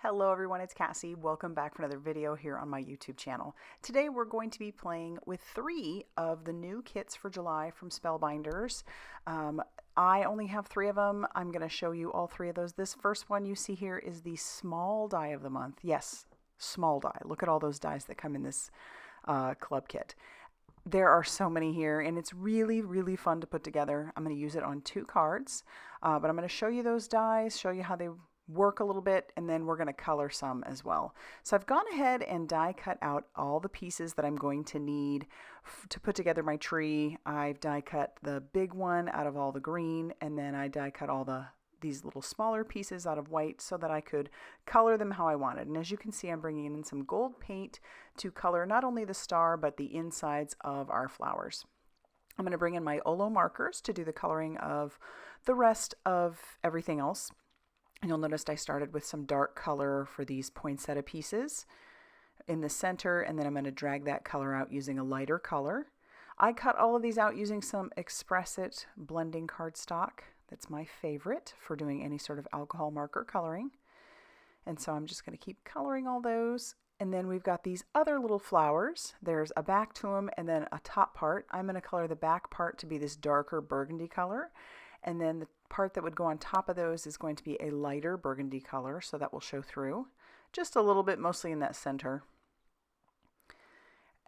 Hello everyone, it's Cassie. Welcome back for another video here on my YouTube channel. Today we're going to be playing with 3 of the new kits for July from Spellbinders. I only have 3 of them. I'm going to show you all 3 of those. This first one you see here is the small die of the month. Yes, small die. Look at all those dies that come in this club kit. There are so many here, and it's really fun to put together. I'm going to use it on 2 cards, but I'm going to show you those dies, show you how they work a little bit, and then we're going to color some as well. So I've gone ahead and die cut out all the pieces that I'm going to need to put together my tree. I've die cut the big one out of all the green, and then I die cut all these little smaller pieces out of white so that I could color them how I wanted. And as you can see, I'm bringing in some gold paint to color not only the star but the insides of our flowers. I'm going to bring in my Olo markers to do the coloring of the rest of everything else. And you'll notice I started with some dark color for these poinsettia pieces in the center, and then I'm going to drag that color out using a lighter color. I cut all of these out using some Express It blending cardstock. That's my favorite for doing any sort of alcohol marker coloring. And so I'm just going to keep coloring all those. And then we've got these other little flowers. There's a back to them and then a top part. I'm going to color the back part to be this darker burgundy color. And then the part that would go on top of those is going to be a lighter burgundy color, so that will show through just a little bit, mostly in that center.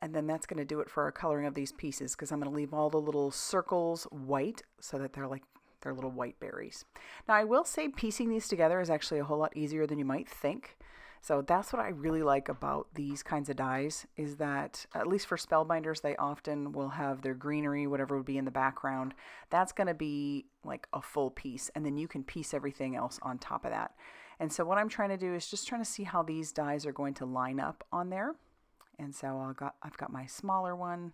And then that's going to do it for our coloring of these pieces, because I'm going to leave all the little circles white so that they're little white berries. Now I will say piecing these together is actually a whole lot easier than you might think. So that's what I really like about these kinds of dies, is that at least for Spellbinders, they often will have their greenery, whatever would be in the background. That's going to be like a full piece, and then you can piece everything else on top of that. And so what I'm trying to do is just trying to see how these dies are going to line up on there. And so I've got my smaller one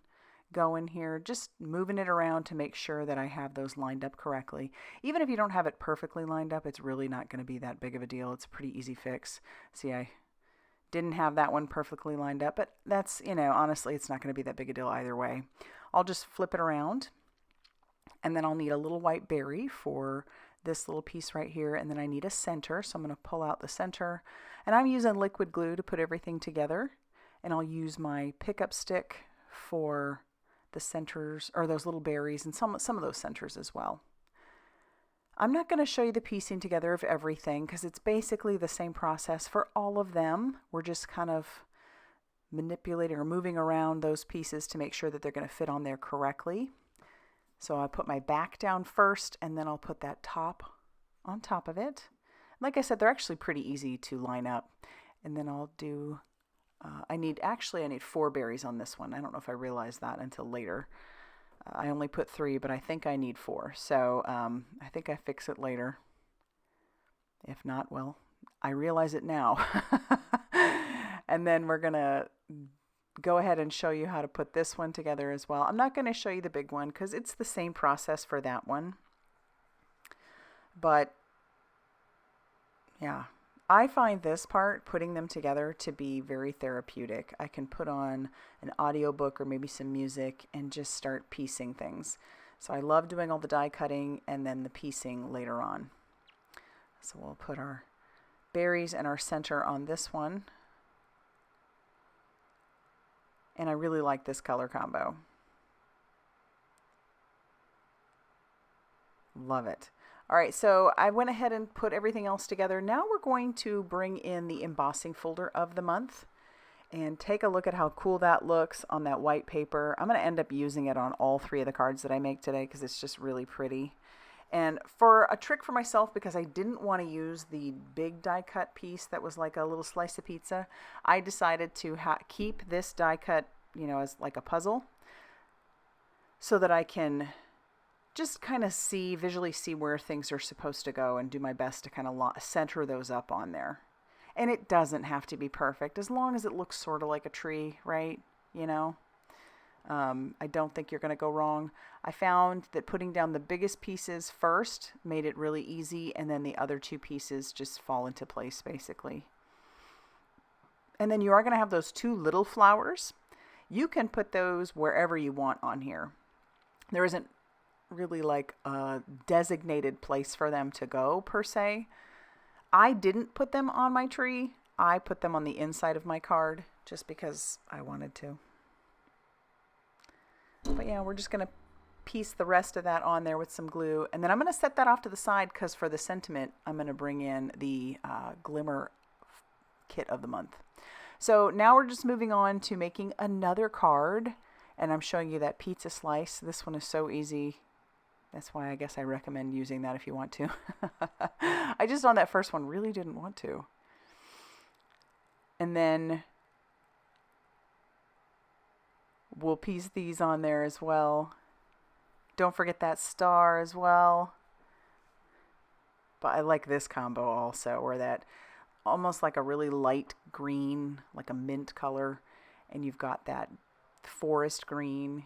going here, just moving it around to make sure that I have those lined up correctly. Even if you don't have it perfectly lined up, it's really not going to be that big of a deal. It's a pretty easy fix. See, I didn't have that one perfectly lined up, but that's, honestly, it's not going to be that big a deal either way. I'll just flip it around, and then I'll need a little white berry for this little piece right here, and then I need a center, so I'm going to pull out the center, and I'm using liquid glue to put everything together, and I'll use my pickup stick for the centers, or those little berries, and some of those centers as well. I'm not going to show you the piecing together of everything because it's basically the same process for all of them. We're just kind of manipulating or moving around those pieces to make sure that they're going to fit on there correctly. So I put my back down first, and then I'll put that top on top of it. Like I said, they're actually pretty easy to line up. And then I'll do I need 4 berries on this one. I don't know if I realized that until later. I only put 3, but I think I need 4. So I think I fix it later. If not, well, I realize it now. And then we're going to go ahead and show you how to put this one together as well. I'm not going to show you the big one because it's the same process for that one. But yeah. I find this part, putting them together, to be very therapeutic. I can put on an audiobook or maybe some music and just start piecing things. So I love doing all the die cutting and then the piecing later on. So we'll put our berries and our center on this one. And I really like this color combo. Love it. All right, so I went ahead and put everything else together. Now we're going to bring in the embossing folder of the month and take a look at how cool that looks on that white paper. I'm going to end up using it on all 3 of the cards that I make today because it's just really pretty. And for a trick for myself, because I didn't want to use the big die cut piece that was like a little slice of pizza, I decided to keep this die cut, as like a puzzle so that I can just kind of visually see where things are supposed to go and do my best to kind of center those up on there. And it doesn't have to be perfect as long as it looks sort of like a tree, right? I don't think you're going to go wrong. I found that putting down the biggest pieces first made it really easy, and then the other 2 pieces just fall into place basically. And then you are going to have those 2 little flowers. You can put those wherever you want on here. There isn't really like a designated place for them to go per se. I didn't put them on my tree. I put them on the inside of my card just because I wanted to. But yeah, we're just going to piece the rest of that on there with some glue. And then I'm going to set that off to the side because for the sentiment, I'm going to bring in the Glimmer kit of the month. So now we're just moving on to making another card. And I'm showing you that pizza slice. This one is so easy. That's why I guess I recommend using that if you want to. I just on that first one really didn't want to. And then we'll piece these on there as well. Don't forget that star as well. But I like this combo also, where that almost like a really light green, like a mint color, and you've got that forest green,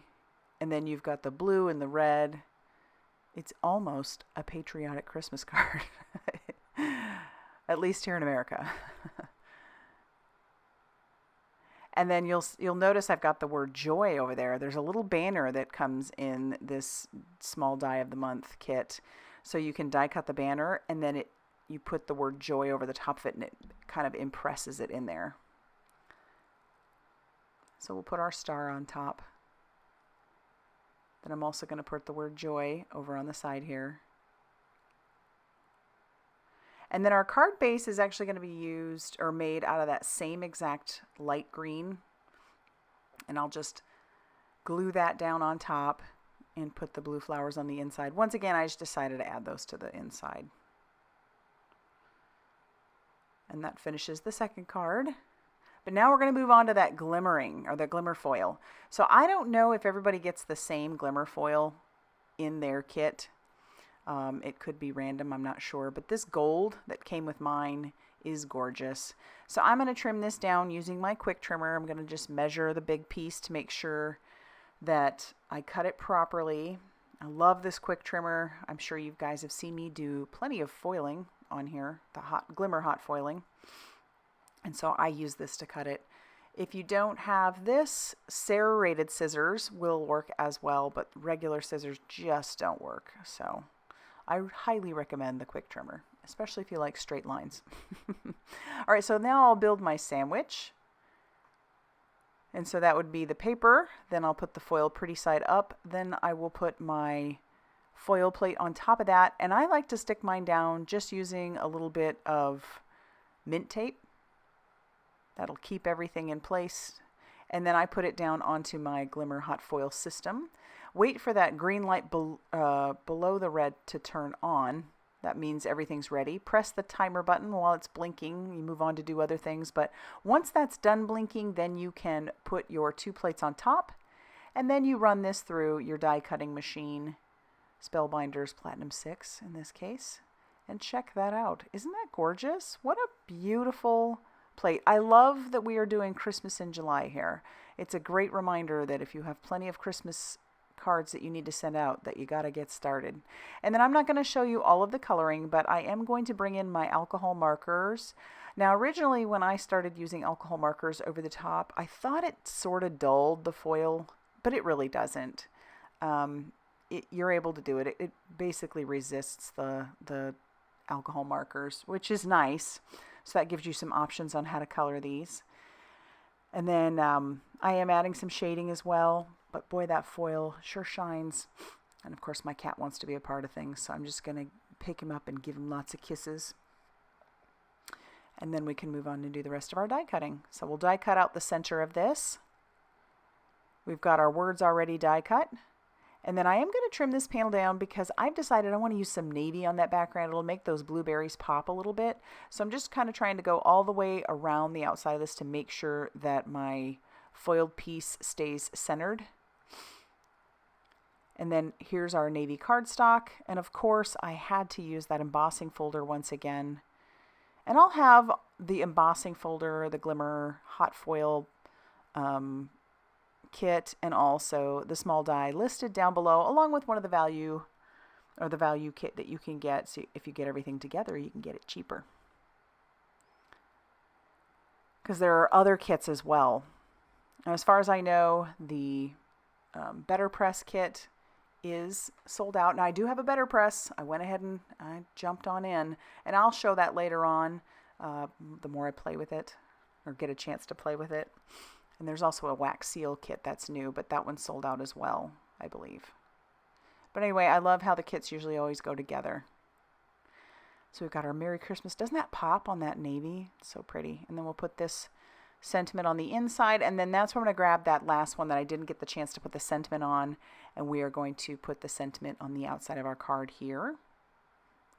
and then you've got the blue and the red. It's almost a patriotic Christmas card, at least here in America. And then you'll notice I've got the word joy over there. There's a little banner that comes in this small die of the month kit. So you can die cut the banner, and then you put the word joy over the top of it, and it kind of impresses it in there. So we'll put our star on top. Then I'm also going to put the word joy over on the side here. And then our card base is actually going to be used or made out of that same exact light green. And I'll just glue that down on top and put the blue flowers on the inside. Once again, I just decided to add those to the inside. And that finishes the second card. But now we're going to move on to that glimmering or the glimmer foil. So I don't know if everybody gets the same glimmer foil in their kit. It could be random, I'm not sure. But this gold that came with mine is gorgeous. So I'm going to trim this down using my quick trimmer. I'm going to just measure the big piece to make sure that I cut it properly. I love this quick trimmer. I'm sure you guys have seen me do plenty of foiling on here, the Glimmer hot foiling. And so I use this to cut it. If you don't have this, serrated scissors will work as well, but regular scissors just don't work. So I highly recommend the quick trimmer, especially if you like straight lines. All right, so now I'll build my sandwich. And so that would be the paper. Then I'll put the foil pretty side up. Then I will put my foil plate on top of that. And I like to stick mine down just using a little bit of mint tape. That'll keep everything in place. And then I put it down onto my Glimmer hot foil system. Wait for that green light below the red to turn on. That means everything's ready. Press the timer button while it's blinking. You move on to do other things. But once that's done blinking, then you can put your 2 plates on top. And then you run this through your die cutting machine, Spellbinders Platinum 6 in this case. And check that out. Isn't that gorgeous? What a beautiful plate. I love that we are doing Christmas in July here. It's a great reminder that if you have plenty of Christmas cards that you need to send out, that you got to get started. And then I'm not going to show you all of the coloring, but I am going to bring in my alcohol markers. Now originally when I started using alcohol markers over the top, I thought it sort of dulled the foil, but it really doesn't. You're able to do it. It basically resists the alcohol markers, which is nice. So that gives you some options on how to color these. And then I am adding some shading as well. But boy, that foil sure shines. And of course, my cat wants to be a part of things. So I'm just going to pick him up and give him lots of kisses. And then we can move on and do the rest of our die cutting. So we'll die cut out the center of this. We've got our words already die cut. And then I am going to trim this panel down because I've decided I want to use some navy on that background. It'll make those blueberries pop a little bit. So I'm just kind of trying to go all the way around the outside of this to make sure that my foiled piece stays centered. And then here's our navy cardstock. And of course, I had to use that embossing folder once again. And I'll have the embossing folder, the Glimmer hot foil kit, and also the small die listed down below, along with one of the value kit that you can get. So if you get everything together, you can get it cheaper. Because there are other kits as well. And as far as I know, the Better Press kit is sold out. Now I do have a better press. I went ahead and I jumped on in, and I'll show that later on, the more I play with it or get a chance to play with it. And there's also a wax seal kit that's new, but that one's sold out as well, I believe. But anyway, I love how the kits usually always go together. So we've got our Merry Christmas. Doesn't that pop on that navy? It's so pretty. And then we'll put this sentiment on the inside, and then that's where I'm going to grab that last one that I didn't get the chance to put the sentiment on, and we are going to put the sentiment on the outside of our card here.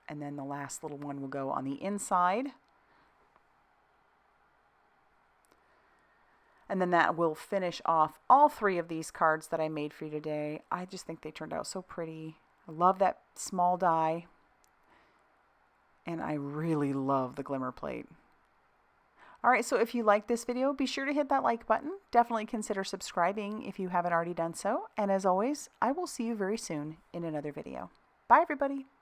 And then the last little one will go on the inside. And then that will finish off all 3 of these cards that I made for you today. I just think they turned out so pretty. I love that small die. And I really love the Glimmer plate. Alright, so if you like this video, be sure to hit that like button. Definitely consider subscribing if you haven't already done so. And as always, I will see you very soon in another video. Bye everybody!